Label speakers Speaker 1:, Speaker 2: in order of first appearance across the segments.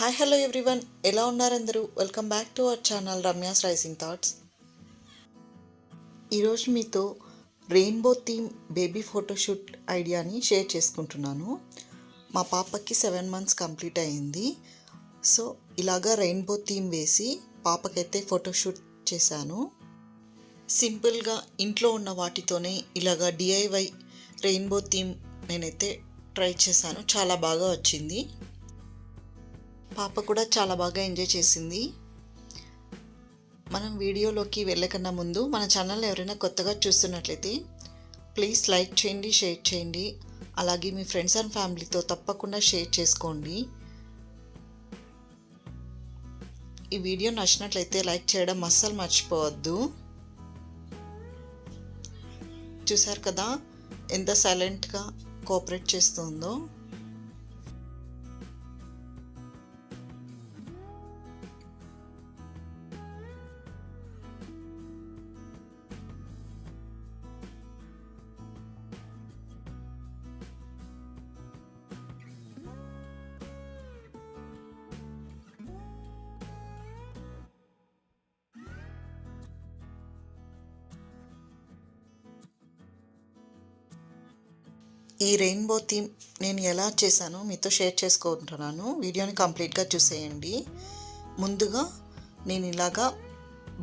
Speaker 1: Hi hello everyone, ఎలా ఉన్నారు అందరూ? Welcome back to our channel Ramya's rising thoughts. ఈరోజు మీతో రెయిన్బో థీమ్ బేబీ ఫోటోషూట్ ఐడియాని షేర్ చేసుకుంటున్నాను. మా పాపకి 7 months కంప్లీట్ అయింది. సో ఇలాగా రెయిన్బో థీమ్ వేసి పాపకైతే ఫోటోషూట్ చేశాను. సింపుల్గా ఇంట్లో ఉన్న వాటితోనే ఇలాగా డిఐవై రెయిన్బో థీమ్ నేనైతే ట్రై చేశాను. చాలా బాగా వచ్చింది. పాప కూడా చాలా బాగా ఎంజాయ్ చేసింది. మనం వీడియోలోకి వెళ్ళకన్నా ముందు మన ఛానల్ ఎవరైనా కొత్తగా చూస్తున్నట్లయితే ప్లీజ్ లైక్ చేయండి, షేర్ చేయండి. అలాగే మీ ఫ్రెండ్స్ అండ్ ఫ్యామిలీతో తప్పకుండా షేర్ చేసుకోండి. ఈ వీడియో నచ్చినట్లయితే లైక్ చేయడం అస్సలు మర్చిపోవద్దు. చూసారు కదా ఎంత సైలెంట్గా కోఆపరేట్ చేస్తుందో. ఈ రెయిన్బో థీమ్ నేను ఎలా చేశానో మీతో షేర్ చేసుకుంటున్నాను. వీడియోని కంప్లీట్గా చూసేయండి. ముందుగా నేను ఇలాగా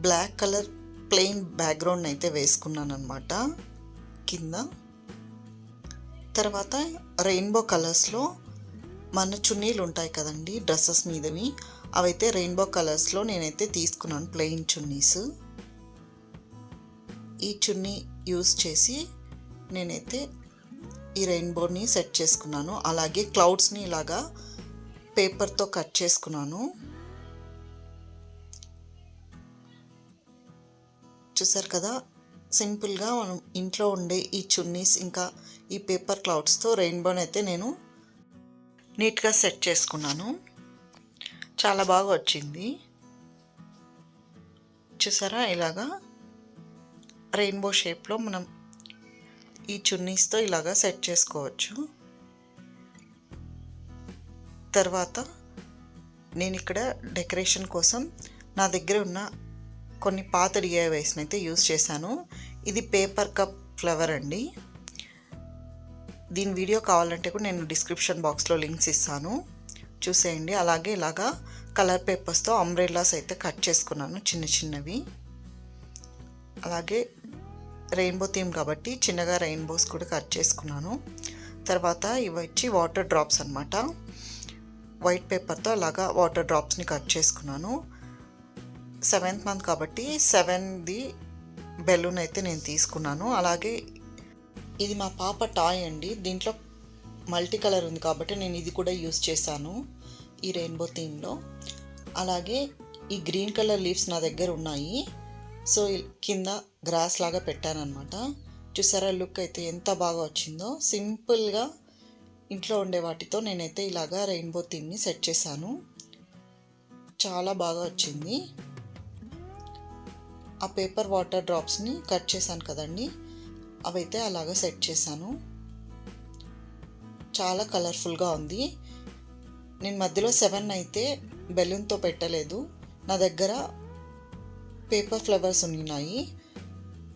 Speaker 1: బ్లాక్ కలర్ ప్లెయిన్ బ్యాక్గ్రౌండ్ అయితే వేసుకున్నాను అనమాట కింద. తర్వాత రెయిన్బో కలర్స్లో మన చున్నీలు ఉంటాయి కదండి డ్రెస్సెస్ మీదవి, అవైతే రెయిన్బో కలర్స్లో నేనైతే తీసుకున్నాను, ప్లెయిన్ చున్నీస్. ఈ చున్నీ యూస్ చేసి నేనైతే ఈ రెయిన్బోని సెట్ చేసుకున్నాను. అలాగే క్లౌడ్స్ని ఇలాగా పేపర్తో కట్ చేసుకున్నాను. చూసారు కదా, సింపుల్గా మనం ఇంట్లో ఉండే ఈ చున్నీస్ ఇంకా ఈ పేపర్ క్లౌడ్స్తో రెయిన్బోని అయితే నేను నీట్గా సెట్ చేసుకున్నాను. చాలా బాగా వచ్చింది. చూసారా, ఇలాగా రెయిన్బో షేప్లో మనం ఈ చున్నీస్తో ఇలాగా సెట్ చేసుకోవచ్చు. తర్వాత నేను ఇక్కడ డెకరేషన్ కోసం నా దగ్గర ఉన్న కొన్ని పాత డిఐవైస్ని అయితే యూస్ చేశాను. ఇది పేపర్ కప్ ఫ్లవర్ అండి. దీని వీడియో కావాలంటే కూడా నేను డిస్క్రిప్షన్ బాక్స్లో లింక్స్ ఇస్తాను, చూసేయండి. అలాగే ఇలాగా కలర్ పేపర్స్తో అంబ్రెల్లాస్ అయితే కట్ చేసుకున్నాను, చిన్న చిన్నవి. అలాగే రెయిన్బో థీమ్ కాబట్టి చిన్నగా రెయిన్బోస్ కూడా కట్ చేసుకున్నాను. తర్వాత ఇవి వచ్చి వాటర్ డ్రాప్స్ అనమాట. వైట్ పేపర్తో అలాగా వాటర్ డ్రాప్స్ని కట్ చేసుకున్నాను. 7th month కాబట్టి 7ది బెలూన్ అయితే నేను తీసుకున్నాను. అలాగే ఇది మా పాప టాయ్ అండి. దీంట్లో మల్టీ కలర్ ఉంది కాబట్టి నేను ఇది కూడా యూస్ చేశాను ఈ రెయిన్బో థీమ్లో. అలాగే ఈ గ్రీన్ కలర్ లీవ్స్ నా దగ్గర ఉన్నాయి. సో కింద గ్రాస్ లాగా పెట్టానమాట. చూసారా, లుక్ అయితే ఎంత బాగా వచ్చిందో. సింపుల్గా ఇంట్లో ఉండే వాటితో నేనైతే ఇలాగా రెయిన్బో థీమ్ని సెట్ చేశాను. చాలా బాగా వచ్చింది. ఆ పేపర్ వాటర్ డ్రాప్స్ని కట్ చేశాను కదండి, అవైతే అలాగా సెట్ చేశాను. చాలా కలర్ఫుల్గా ఉంది. నేను మధ్యలో 7 అయితే బెలూన్తో పెట్టలేదు. నా దగ్గర పేపర్ ఫ్లవర్స్ ఉన్నాయి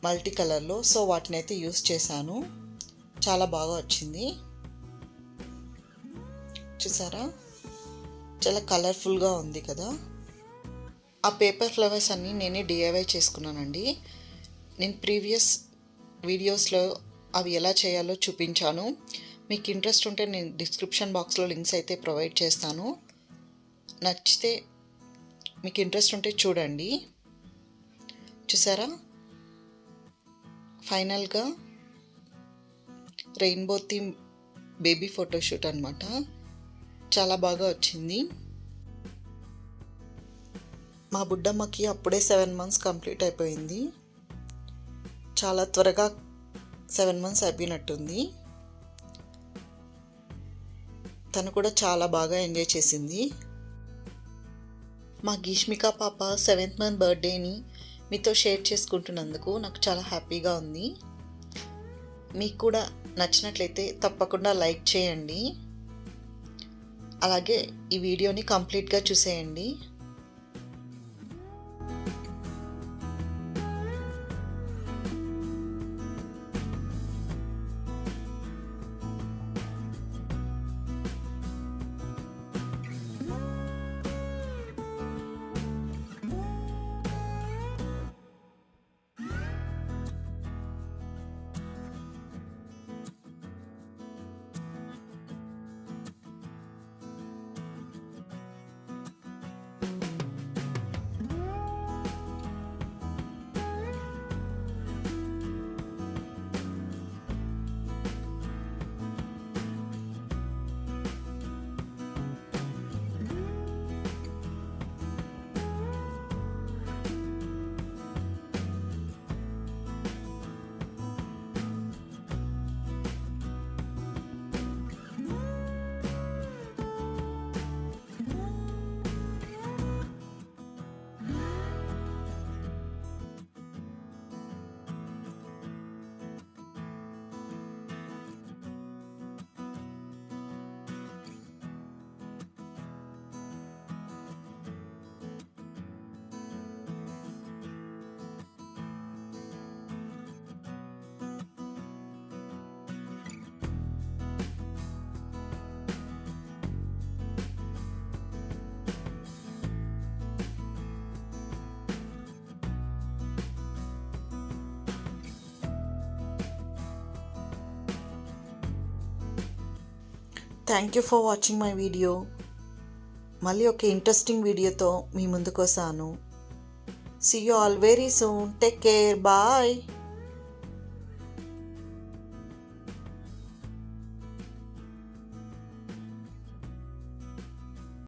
Speaker 1: మల్టీ కలర్లో, సో వాటిని అయితే యూస్ చేశాను. చాలా బాగా వచ్చింది. చూసారా, చాలా కలర్ఫుల్గా ఉంది కదా. ఆ పేపర్ ఫ్లవర్స్ అన్నీ నేనే డిఐవై చేసుకున్నానండి. నేను ప్రీవియస్ వీడియోస్లో అవి ఎలా చేయాలో చూపించాను. మీకు ఇంట్రెస్ట్ ఉంటే నేను డిస్క్రిప్షన్ బాక్స్లో లింక్స్ అయితే ప్రొవైడ్ చేస్తాను. నచ్చితే మీకు ఇంట్రెస్ట్ ఉంటే చూడండి. చూసారా, ఫైనల్గా రెయిన్బో థీమ్ బేబీ ఫోటోషూట్ అనమాట. చాలా బాగా వచ్చింది. మా బుడ్డమ్మకి అప్పుడే 7 months కంప్లీట్ అయిపోయింది. చాలా త్వరగా 7 months అయిపోయినట్టుంది. తను కూడా చాలా బాగా ఎంజాయ్ చేసింది. మా గీష్మిక పాప 7th month బర్త్డేని మీతో షేర్ చేసుకుంటున్నందుకు నాకు చాలా హ్యాపీగా ఉంది. మీకు కూడా నచ్చినట్లయితే తప్పకుండా లైక్ చేయండి. అలాగే ఈ వీడియోని కంప్లీట్గా చూసేయండి. Thank you for watching my video. మళ్ళీ ఒక ఇంట్రెస్టింగ్ వీడియోతో మీ ముందుకు వస్తాను. See you all very soon. Take care. Bye.